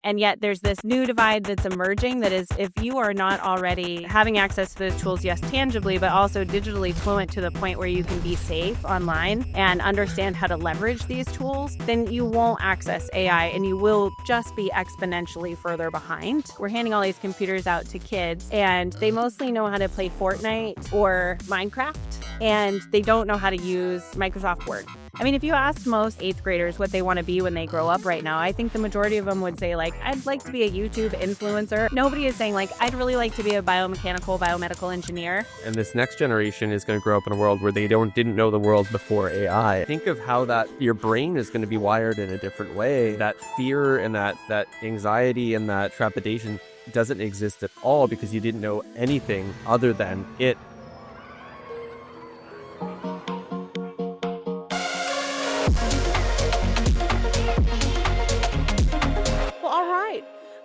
And yet there's this new divide that's emerging that is, if you are not already having access to those tools, yes, tangibly, but also digitally fluent to the point where you can be safe online and understand how to leverage these tools, then you won't access AI and you will just be exponentially further behind. We're handing all these computers out to kids and they mostly know how to play Fortnite or Minecraft, and they don't know how to use Microsoft Word. I mean, if you asked most 8th graders what they want to be when they grow up right now, I think the majority of them would say, like, I'd like to be a YouTube influencer. Nobody is saying, like, I'd really like to be a biomedical engineer. And this next generation is going to grow up in a world where they didn't know the world before AI. Think of how that your brain is going to be wired in a different way. That fear and that anxiety and that trepidation doesn't exist at all because you didn't know anything other than it.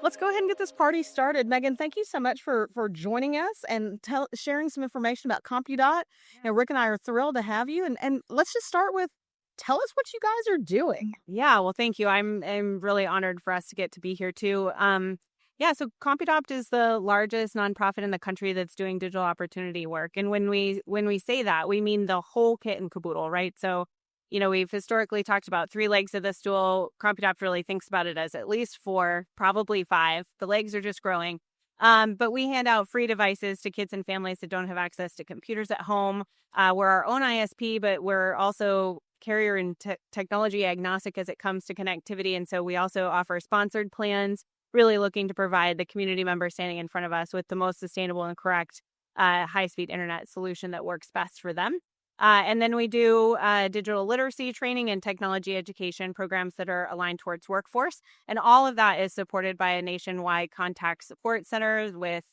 Let's go ahead and get this party started. Megan, thank you so much for joining us and sharing some information about Compudot. Rick and I are thrilled to have you. And let's just start with, tell us what you guys are doing. Yeah, well, thank you. I'm really honored for us to get to be here too. So Compudot is the largest nonprofit in the country that's doing digital opportunity work. And when we say that, we mean the whole kit and caboodle, right? So we've historically talked about 3 legs of the stool. Compudot really thinks about it as at least 4, probably 5. The legs are just growing. But we hand out free devices to kids and families that don't have access to computers at home. We're our own ISP, but we're also carrier and technology agnostic as it comes to connectivity. And so we also offer sponsored plans, really looking to provide the community member standing in front of us with the most sustainable and correct high-speed internet solution that works best for them. And then we do digital literacy training and technology education programs that are aligned towards workforce. And all of that is supported by a nationwide contact support center with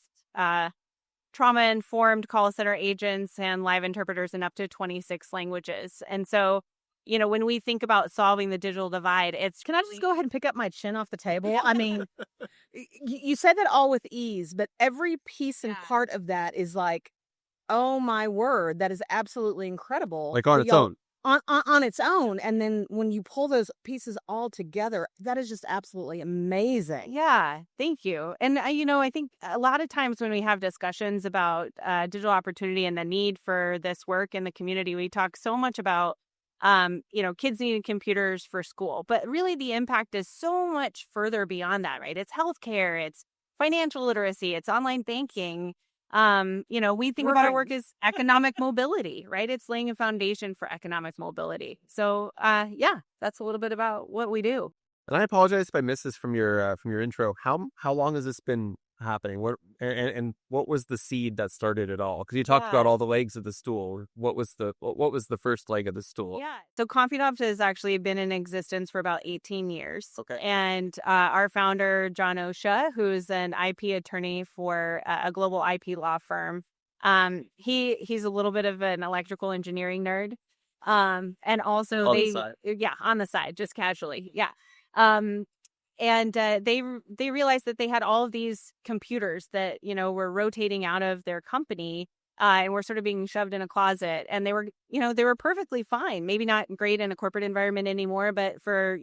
trauma-informed call center agents and live interpreters in up to 26 languages. And so, when we think about solving the digital divide, Can I just go ahead and pick up my chin off the table? I mean, you said that all with ease, but every piece and part of that is like, oh my word, that is absolutely incredible. Like on its own. On its own. And then when you pull those pieces all together, that is just absolutely amazing. Yeah, thank you. And, I think a lot of times when we have discussions about digital opportunity and the need for this work in the community, we talk so much about, kids needing computers for school. But really the impact is so much further beyond that, right? It's healthcare, it's financial literacy, it's online banking. We think about our work as economic mobility, right? It's laying a foundation for economic mobility. So, that's a little bit about what we do. And I apologize if I missed this from your intro. How long has this been happening? What was the seed that started it all? Because you talked about all the legs of the stool. What was the first leg of the stool? Yeah. So Compudot has actually been in existence for about 18 years. Okay. And our founder, John Osha, who's an IP attorney for a global IP law firm, he's a little bit of an electrical engineering nerd. And also on the side, just casually. Yeah. And they realized that they had all of these computers that, were rotating out of their company and were sort of being shoved in a closet. And they were perfectly fine. Maybe not great in a corporate environment anymore, but for,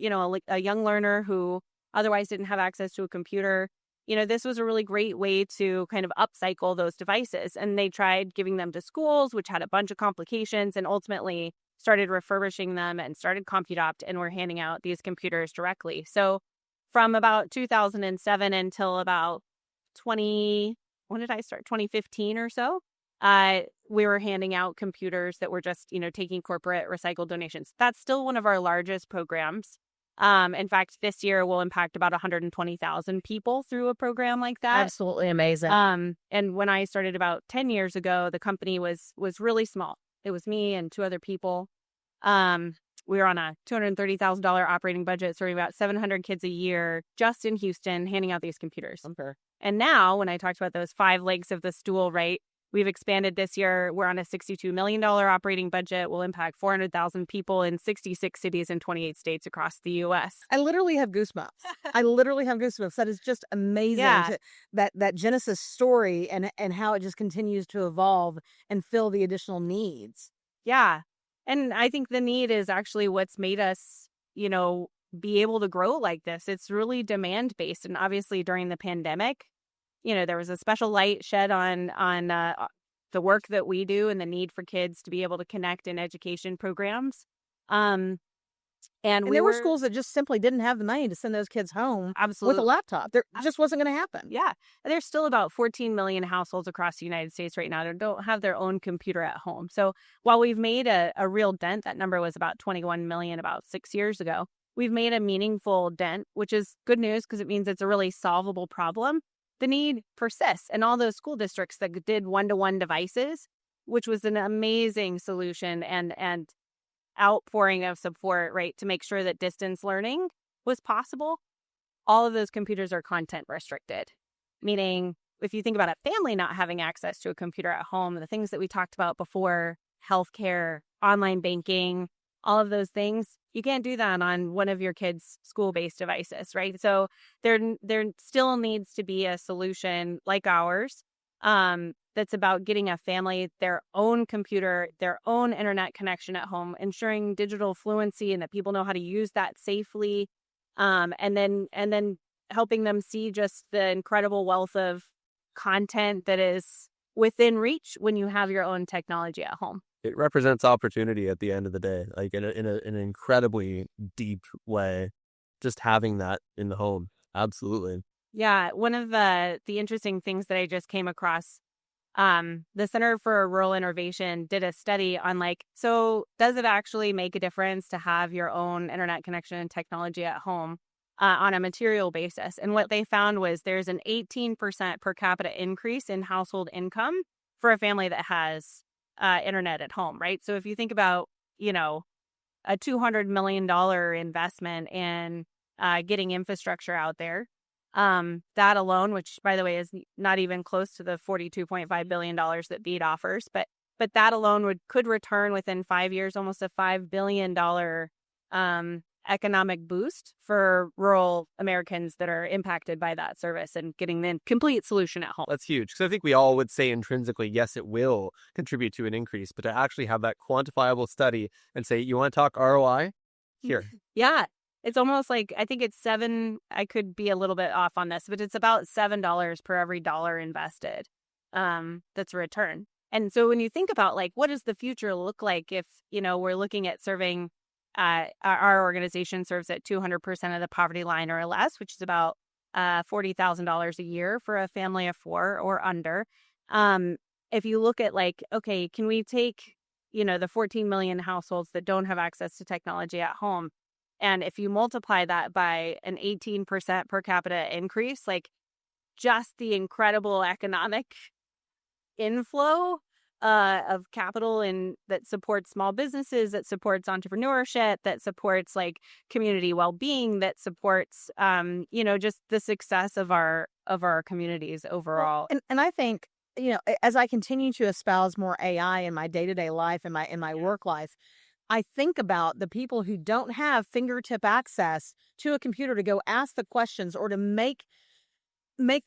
a young learner who otherwise didn't have access to a computer, this was a really great way to kind of upcycle those devices. And they tried giving them to schools, which had a bunch of complications, and ultimately started refurbishing them and started Compudot, and were handing out these computers directly. So from about 2007 until about 2015 or so, we were handing out computers that were just, taking corporate recycled donations. That's still one of our largest programs. In fact, this year will impact about 120,000 people through a program like that. Absolutely amazing. And when I started about 10 years ago, the company was really small. It was me and 2 other people. We were on a $230,000 operating budget, serving about 700 kids a year just in Houston, handing out these computers. Okay. And now, when I talked about those 5 legs of the stool, right, we've expanded this year. We're on a $62 million operating budget. We'll impact 400,000 people in 66 cities and 28 states across the U.S. I literally have goosebumps. That is just amazing. Yeah. That Genesis story and how it just continues to evolve and fill the additional needs. Yeah. And I think the need is actually what's made us, be able to grow like this. It's really demand based. And obviously during the pandemic, there was a special light shed on the work that we do and the need for kids to be able to connect in education programs. Um, and And we there were were schools that just simply didn't have the money to send those kids home with a absolutely, laptop. There just wasn't going to happen. yeah. There's still about 14 million households across the United States right now that don't have their own computer at home. So while we've made a real dent, that number was about 21 million about 6 years ago. We've made a meaningful dent, which is good news because it means it's a really solvable problem. The need persists, and all those school districts that did one-to-one devices, which was an amazing solution and outpouring of support, right, to make sure that distance learning was possible. All of those computers are content restricted, meaning if you think about a family not having access to a computer at home, the things that we talked about before, healthcare, online banking, all of those things, you can't do that on one of your kids' school-based devices, right? So there still needs to be a solution like ours that's about getting a family their own computer, their own internet connection at home, ensuring digital fluency and that people know how to use that safely, and then helping them see just the incredible wealth of content that is within reach when you have your own technology at home. It represents opportunity at the end of the day, like in an incredibly deep way. Just having that in the home, absolutely. Yeah, one of the interesting things that I just came across, the Center for Rural Innovation did a study on so does it actually make a difference to have your own internet connection and technology at home on a material basis? And what they found was there's an 18% per capita increase in household income for a family that has internet at home, right? So if you think about, a $200 million investment in getting infrastructure out there, that alone, which by the way is not even close to the $42.5 billion that BEAD offers, but that alone could return within 5 years almost a $5 billion economic boost for rural Americans that are impacted by that service and getting the complete solution at home. That's huge. Because I think we all would say intrinsically, yes, it will contribute to an increase, but to actually have that quantifiable study and say, you want to talk ROI? Here. Yeah. It's almost like, I think it's I could be a little bit off on this, but it's about $7 per every dollar invested. That's a return. And so when you think about what does the future look like if, we're looking at serving, our organization serves at 200% of the poverty line or less, which is about $40,000 a year for a family of 4 or under. If you look at okay, can we take, the 14 million households that don't have access to technology at home, and if you multiply that by an 18% per capita increase, just the incredible economic inflow of capital that supports small businesses, that supports entrepreneurship, that supports community well-being, that supports just the success of our communities overall. Well, and I think as I continue to espouse more AI in my day-to-day life and my work life, I think about the people who don't have fingertip access to a computer to go ask the questions or to make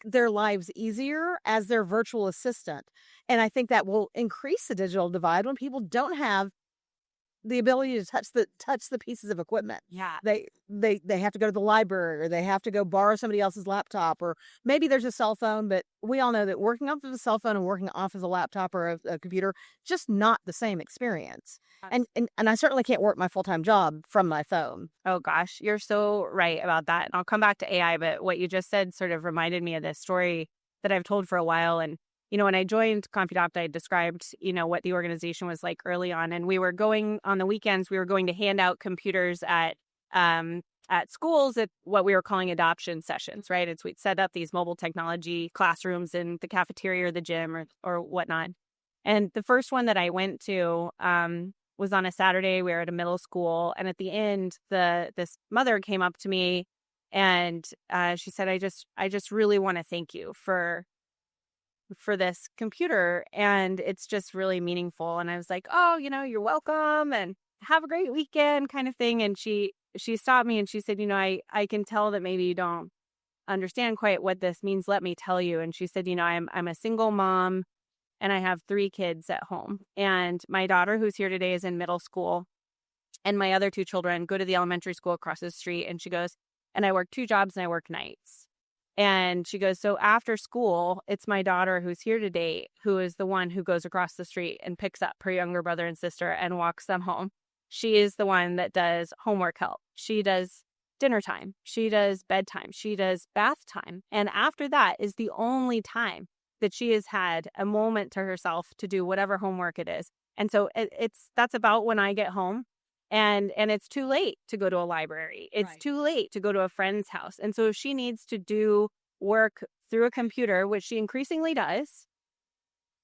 their lives easier as their virtual assistant. And I think that will increase the digital divide when people don't have the ability to touch the pieces of equipment. Yeah. They have to go to the library, or they have to go borrow somebody else's laptop, or maybe there's a cell phone, but we all know that working off of a cell phone and working off of a laptop or a computer, just not the same experience. And I certainly can't work my full-time job from my phone. Oh gosh, you're so right about that. And I'll come back to AI, but what you just said sort of reminded me of this story that I've told for a while. And when I joined Compudot, I described, what the organization was like early on. And we were going on the weekends, we were going to hand out computers at schools at what we were calling adoption sessions, right? It's we'd set up these mobile technology classrooms in the cafeteria or the gym or whatnot. And the first one that I went to was on a Saturday. We were at a middle school. And at the end, this mother came up to me and she said, I just really want to thank you for this computer, and it's just really meaningful. And I was like, oh, you're welcome and have a great weekend kind of thing. And she stopped me and she said, I can tell that maybe you don't understand quite what this means. Let me tell you. And she said, I'm a single mom and I have 3 kids at home. And my daughter, who's here today, is in middle school. And my other two children go to the elementary school across the street. And she goes, and I work 2 jobs and I work nights. And she goes, so after school, it's my daughter who's here today, who is the one who goes across the street and picks up her younger brother and sister and walks them home. She is the one that does homework help. She does dinner time. She does bedtime. She does bath time. And after that is the only time that she has had a moment to herself to do whatever homework it is. And so that's about when I get home. And it's too late to go to a library. It's Right. too late to go to a friend's house. And so she needs to do work through a computer, which she increasingly does.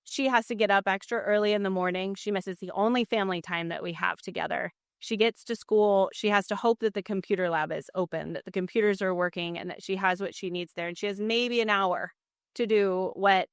She has to get up extra early in the morning. She misses the only family time that we have together. She gets to school. She has to hope that the computer lab is open, that the computers are working, and that she has what she needs there. And she has maybe an hour to do what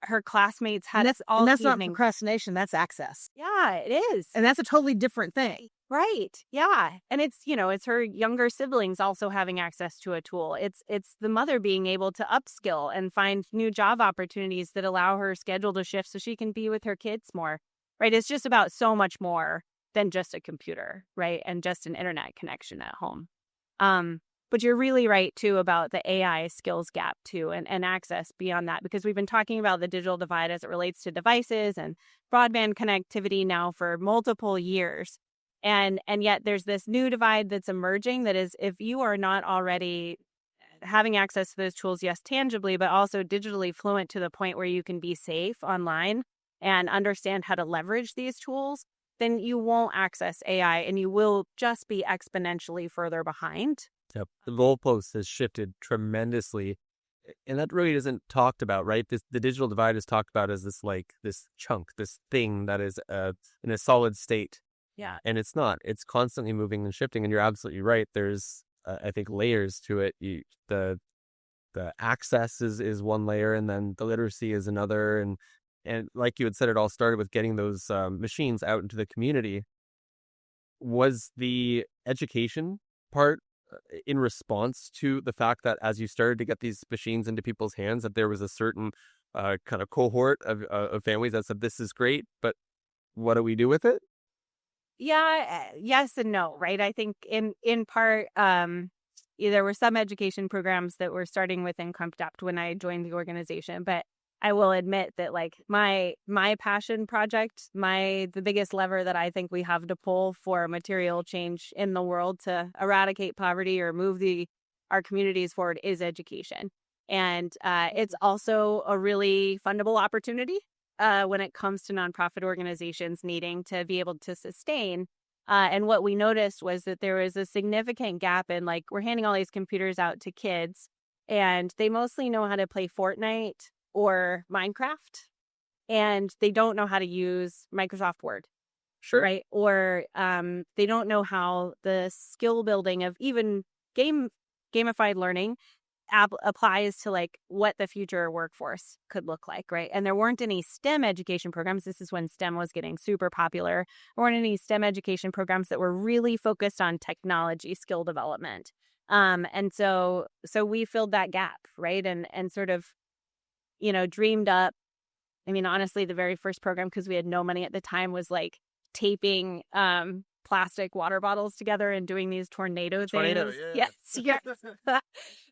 her classmates had all And that's not evening. procrastination, that's access. Yeah, it is. And that's a totally different thing. Right. Yeah. And it's, it's her younger siblings also having access to a tool. It's the mother being able to upskill and find new job opportunities that allow her schedule to shift so she can be with her kids more. Right. It's just about so much more than just a computer, right? And just an internet connection at home. But you're really right, too, about the AI skills gap, too, and access beyond that, because we've been talking about the digital divide as it relates to devices and broadband connectivity now for multiple years. And yet there's this new divide that's emerging that is, if you are not already having access to those tools, yes, tangibly, but also digitally fluent to the point where you can be safe online and understand how to leverage these tools, then you won't access AI and you will just be exponentially further behind. Yep. The goalpost has shifted tremendously, and that really isn't talked about, right? The digital divide is talked about as this chunk, this thing that is in a solid state. Yeah. And it's not. It's constantly moving and shifting, and you're absolutely right. There's, I think, layers to it. The access is one layer, and then the literacy is another. And like you had said, it all started with getting those machines out into the community. Was the education part in response to the fact that as you started to get these machines into people's hands, that there was a certain kind of cohort of families that said, this is great, but what do we do with it? Yeah, yes and no, right? I think in part, there were some education programs that were starting within Compudot when I joined the organization, but I will admit that my passion project, the biggest lever that I think we have to pull for material change in the world to eradicate poverty or move our communities forward is education. And it's also a really fundable opportunity when it comes to nonprofit organizations needing to be able to sustain. And what we noticed was that there was a significant gap in we're handing all these computers out to kids and they mostly know how to play Fortnite or Minecraft, and they don't know how to use Microsoft Word. Sure. Right. Or they don't know how the skill building of even gamified learning applies to what the future workforce could look like. Right. And there weren't any STEM education programs. This is when STEM was getting super popular. There weren't any STEM education programs that were really focused on technology skill development. And so we filled that gap. Right. And sort of dreamed up. I mean, honestly, the very first program, because we had no money at the time, was taping plastic water bottles together and doing these tornado things. Yeah. Yes.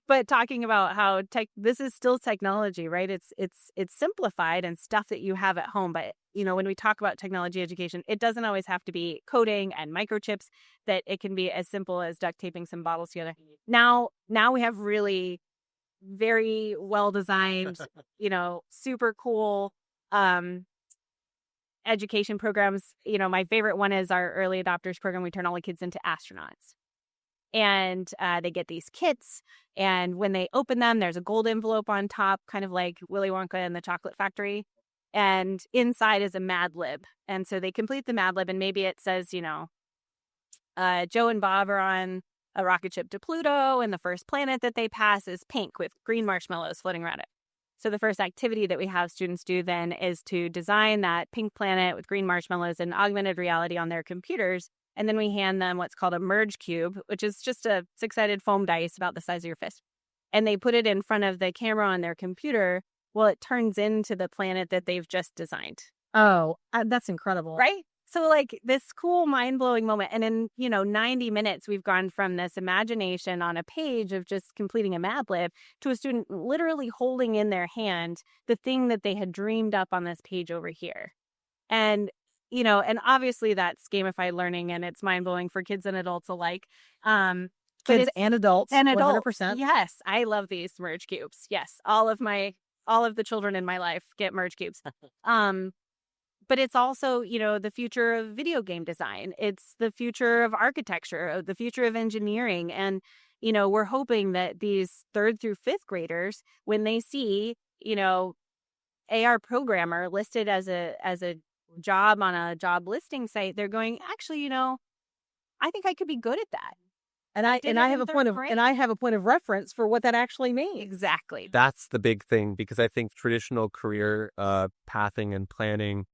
But talking about how this is still technology, right? It's simplified and stuff that you have at home. But, when we talk about technology education, it doesn't always have to be coding and microchips, that it can be as simple as duct taping some bottles together. Now we have really very well designed, super cool education programs. My favorite one is our early adopters program. We turn all the kids into astronauts. And they get these kits. And when they open them, there's a gold envelope on top, kind of like Willy Wonka and the Chocolate Factory. And inside is a Mad Lib. And so they complete the Mad Lib, and maybe it says, Joe and Bob are on a rocket ship to Pluto, and the first planet that they pass is pink with green marshmallows floating around it. So the first activity that we have students do then is to design that pink planet with green marshmallows and augmented reality on their computers. And then we hand them what's called a merge cube, which is just a 6-sided foam dice about the size of your fist. And they put it in front of the camera on their computer. Well, it turns into the planet that they've just designed. Oh, that's incredible. Right? So like this cool mind-blowing moment. And in, 90 minutes, we've gone from this imagination on a page of just completing a Mad Lib to a student literally holding in their hand the thing that they had dreamed up on this page over here. And, and obviously that's gamified learning and it's mind-blowing for kids and adults alike. But Kids it's and adults, and adults. 100%. Yes, I love these merge cubes. Yes, all of the children in my life get merge cubes. But it's also, the future of video game design. It's the future of architecture, the future of engineering. And, we're hoping that these 3rd through 5th graders, when they see, AR programmer listed as a job on a job listing site, they're going, actually, I think I could be good at that. And I have a point of reference for what that actually means. Exactly. That's the big thing, because I think traditional career pathing and planning,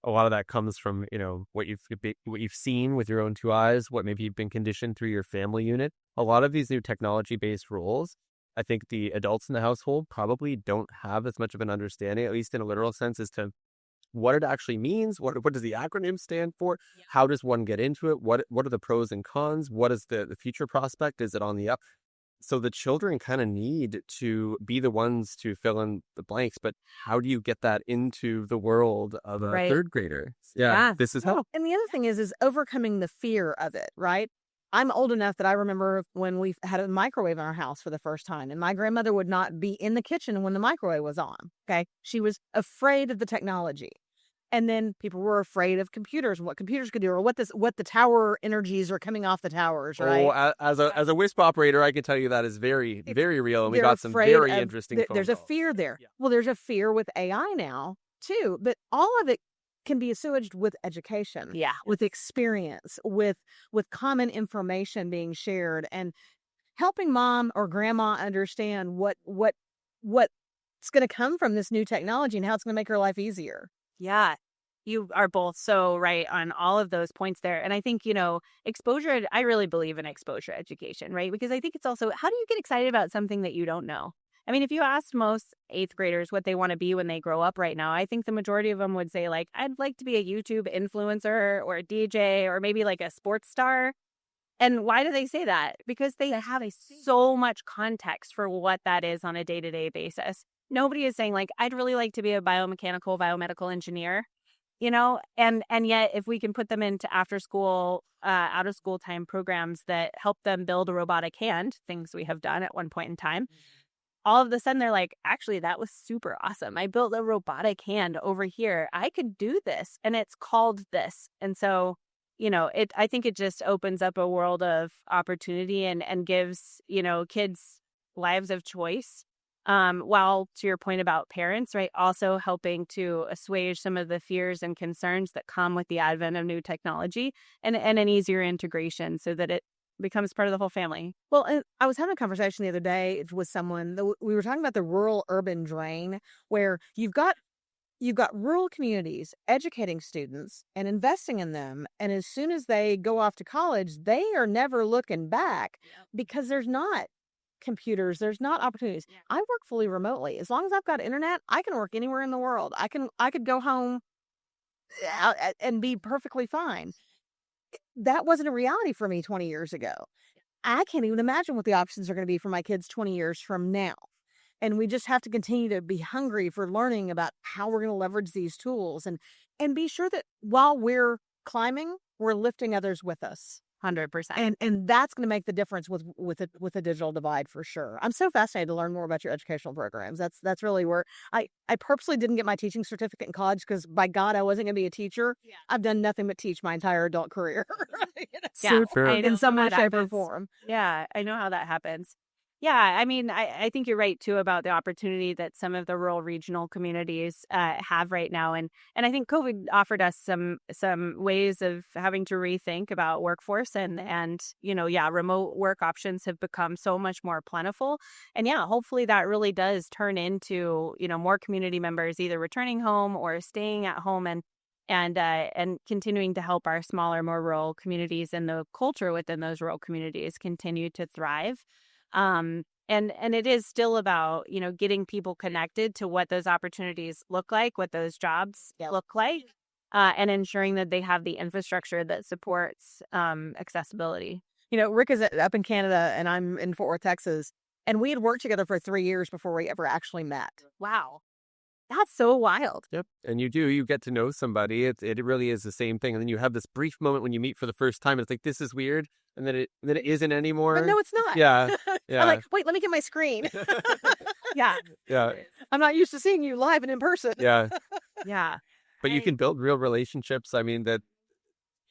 a lot of that comes from, what you've seen with your own 2 eyes, what maybe you've been conditioned through your family unit. A lot of these new technology-based roles, I think the adults in the household probably don't have as much of an understanding, at least in a literal sense, as to what it actually means. What does the acronym stand for? Yeah. How does one get into it? What are the pros and cons? What is the future prospect? Is it on the up? So the children kind of need to be the ones to fill in the blanks, but how do you get that into the world of a 3rd grader? Yeah. This is how. And the other thing is overcoming the fear of it, right? I'm old enough that I remember when we had a microwave in our house for the first time, and my grandmother would not be in the kitchen when the microwave was on. Okay. She was afraid of the technology. And then people were afraid of computers and what computers could do, or what the tower energies are coming off the towers, right? Oh, as a WISP operator, I can tell you that is very, very real. And we got some very interesting phone There's calls. a fear there. Yeah. Well, there's a fear with AI now, too. But all of it can be assuaged with education, with experience, with common information being shared, and helping mom or grandma understand what's going to come from this new technology and how it's going to make her life easier. Yeah, you are both so right on all of those points there. And I think, exposure, I really believe in exposure education, right? Because I think it's also, how do you get excited about something that you don't know? I mean, if you asked most 8th graders what they want to be when they grow up right now, I think the majority of them would say, like, I'd like to be a YouTube influencer or a DJ or maybe like a sports star. And why do they say that? Because they have so much context for what that is on a day-to-day basis. Nobody is saying, like, I'd really like to be a biomedical engineer, and yet if we can put them into after school, out of school time programs that help them build a robotic hand, things we have done at one point in time, all of a sudden they're like, actually, that was super awesome. I built a robotic hand over here. I could do this, and it's called this. And so, I think it just opens up a world of opportunity and gives, kids lives of choice. While to your point about parents, right, also helping to assuage some of the fears and concerns that come with the advent of new technology and an easier integration so that it becomes part of the whole family. Well, and I was having a conversation the other day with someone. We were talking about the rural-urban drain, where you've got rural communities educating students and investing in them. And as soon as they go off to college, they are never looking back because there's not computers, there's not opportunities. I work fully remotely. As long as I've got internet, I can work anywhere in the world. I could go home and be perfectly fine. That wasn't a reality for me 20 years ago. I can't even imagine what the options are going to be for my kids 20 years from now. And we just have to continue to be hungry for learning about how we're going to leverage these tools and be sure that while we're climbing, we're lifting others with us. 100%. And that's going to make the difference with a digital divide for sure. I'm so fascinated to learn more about your educational programs. That's really where I purposely didn't get my teaching certificate in college because by God, I wasn't going to be a teacher. Yeah. I've done nothing but teach my entire adult career. Super. In some way, shape, or form. Yeah, I know how that happens. Yeah, I mean, I think you're right, too, about the opportunity that some of the rural regional communities have right now. And I think COVID offered us some ways of having to rethink about workforce and remote work options have become so much more plentiful. And yeah, hopefully that really does turn into, more community members either returning home or staying at home and continuing to help our smaller, more rural communities and the culture within those rural communities continue to thrive. And it is still about, getting people connected to what those opportunities look like, what those jobs look like. and ensuring that they have the infrastructure that supports accessibility. Rick is up in Canada and I'm in Fort Worth, Texas, and we had worked together for 3 years before we ever actually met. Wow. That's so wild. Yep. And you get to know somebody. It really is the same thing. And then you have this brief moment when you meet for the first time. It's like, this is weird. And then it isn't anymore. But no, it's not. Yeah. I'm Yeah. like, wait, let me get my screen. Yeah. Yeah. I'm not used to seeing you live and in person. Yeah. Yeah. But you can build real relationships. I mean, that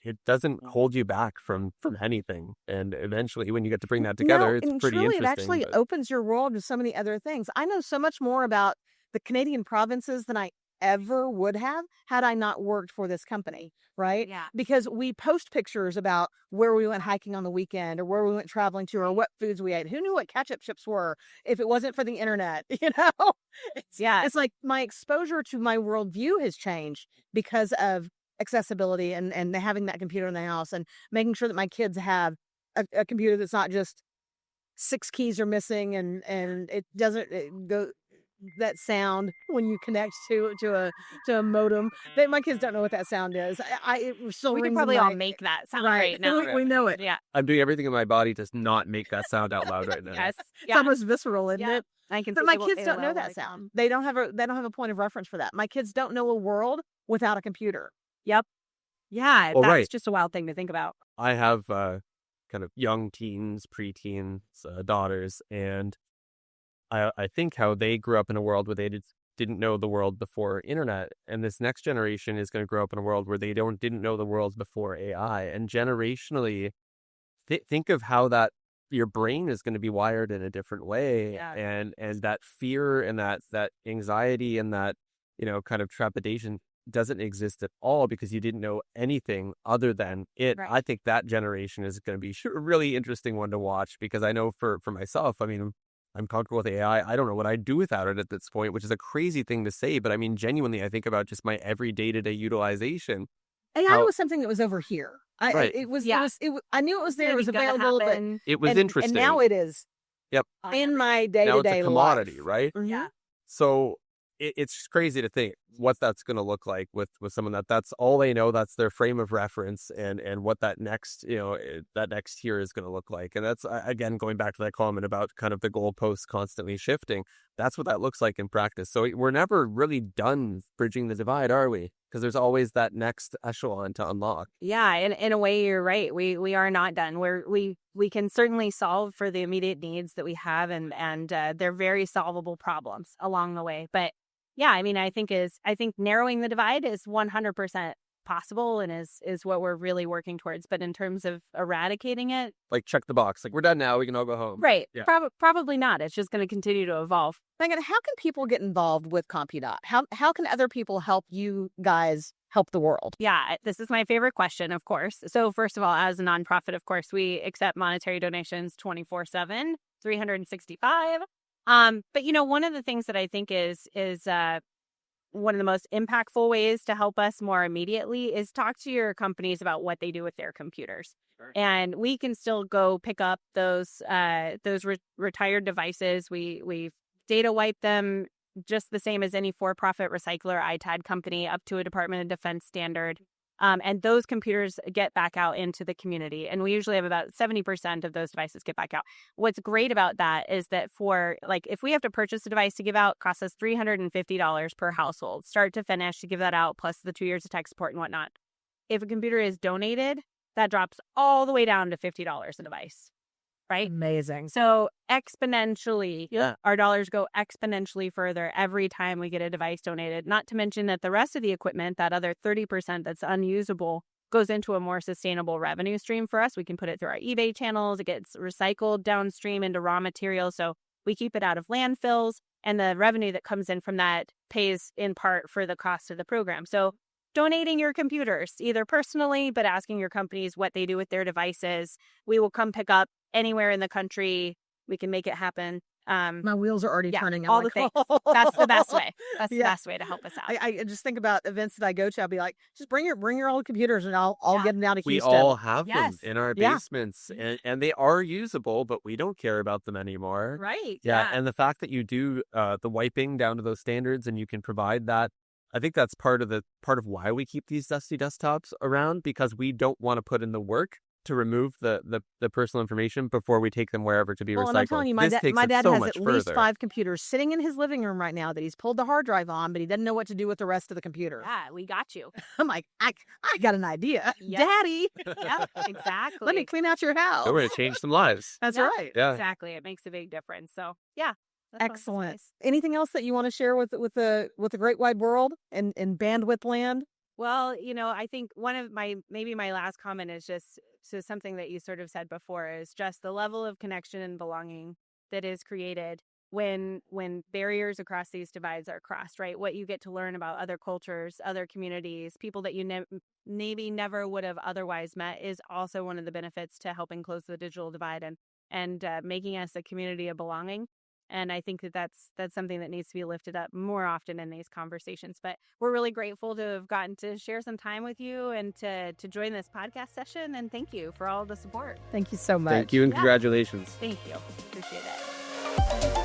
it doesn't hold you back from anything. And eventually, when you get to bring that together, it's and pretty truly, interesting. it actually opens your world to so many other things. I know so much more about the Canadian provinces than I ever would have had I not worked for this company, right? Yeah. Because we post pictures about where we went hiking on the weekend or where we went traveling to or what foods we ate. Who knew what ketchup chips were if it wasn't for the internet, It's like my exposure to my worldview has changed because of accessibility and having that computer in the house and making sure that my kids have a computer that's not just 6 keys are missing and it doesn't go that sound when you connect to a modem. My kids don't know what that sound is. It still We could rings in probably all my- make that sound right right now. we know it. Yeah. I'm doing everything in my body to not make that sound out loud right now. Yes. It's Yeah. almost visceral, isn't Yeah. it? I can But see my people kids say, don't know well, that like, sound. They don't have a point of reference for that. My kids don't know a world without a computer. Yep. Yeah. Well, that's right. just a wild thing to think about. I have kind of young teens, preteens, daughters, and I think how they grew up in a world where they didn't know the world before internet, and this next generation is going to grow up in a world where they didn't know the world before AI. And generationally, think of how that your brain is going to be wired in a different way, Yeah. and that fear and that anxiety and that kind of trepidation doesn't exist at all because you didn't know anything other than it. Right. I think that generation is going to be a really interesting one to watch, because I know for myself, I mean, I'm comfortable with AI. I don't know what I'd do without it at this point, which is a crazy thing to say, but I mean, genuinely, I think about just my every day-to-day utilization. AI was something that was over here. Right. I knew it was there. It was It's gonna available, but happen. It was and interesting. now it is. Yep. In my Now it's day-to-day a commodity, life. right? Mhm. Yeah. So it's crazy to think what that's going to look like with someone that's all they know, that's their frame of reference, and what that next that next tier is going to look like. And that's again going back to that comment about kind of the goalposts constantly shifting. That's what that looks like in practice. So we're never really done bridging the divide, are we? Because there's always that next echelon to unlock. Yeah, in a way, you're right. We are not done. We can certainly solve for the immediate needs that we have, and they're very solvable problems along the way. But yeah, I mean, I think narrowing the divide is 100% possible and is what we're really working towards. But in terms of eradicating it, Like, check the box. Like, we're done now. We can all go home. right? Yeah. Probably not. It's just going to continue to evolve. Megan, how can people get involved with Compudot? How can other people help you guys help the world? Yeah, this is my favorite question, of course. So first of all, as a nonprofit, of course, we accept monetary donations 24/7, 365. But one of the things that I think is one of the most impactful ways to help us more immediately is talk to your companies about what they do with their computers. Sure. And we can still go pick up those retired devices. We data wipe them just the same as any for-profit recycler ITAD company up to a Department of Defense standard. And those computers get back out into the community. And we usually have about 70% of those devices get back out. What's great about that is that if we have to purchase a device to give out, it costs us $350 per household, start to finish, to give that out, plus the 2 years of tech support and whatnot. If a computer is donated, that drops all the way down to $50 a device. Right? Amazing. So exponentially, our dollars go exponentially further every time we get a device donated. Not to mention that the rest of the equipment, that other 30% that's unusable, goes into a more sustainable revenue stream for us. We can put it through our eBay channels. It gets recycled downstream into raw materials. So we keep it out of landfills. And the revenue that comes in from that pays in part for the cost of the program. So donating your computers, either personally, but asking your companies what they do with their devices. We will come pick up anywhere in the country. We can make it happen. My wheels are already turning. I'm all like, the things. That's the best way. That's the best way to help us out. I just think about events that I go to. I'll be like, just bring your old computers and I'll get them down to We Houston. all have them Yes. in our Yeah. basements, and they are usable, but we don't care about them anymore. Right. Yeah, and the fact that you do the wiping down to those standards and you can provide that I think that's part of why we keep these dusty desktops around, because we don't want to put in the work to remove the personal information before we take them wherever to be Well, and I'm telling recycled. you, This takes my it dad so has much at least further. 5 computers sitting in his living room right now that he's pulled the hard drive on, but he doesn't know what to do with the rest of the computer. Yeah, we got you. I'm like, I got an idea. Yep. Daddy, Yep, exactly. let me clean out your house. We're going to change some lives. That's Yep, right. Yeah. exactly. It makes a big difference. So yeah, that's Excellent. nice. Anything else that you want to share with the great wide world and bandwidth land? Well, I think one of my last comment is just something that you sort of said before, is just the level of connection and belonging that is created when barriers across these divides are crossed, right? What you get to learn about other cultures, other communities, people that you maybe never would have otherwise met is also one of the benefits to helping close the digital divide and making us a community of belonging. And I think that's something that needs to be lifted up more often in these conversations. But we're really grateful to have gotten to share some time with you and to join this podcast session. And thank you for all the support. Thank you so much. Thank you and congratulations. Thank you. Appreciate it.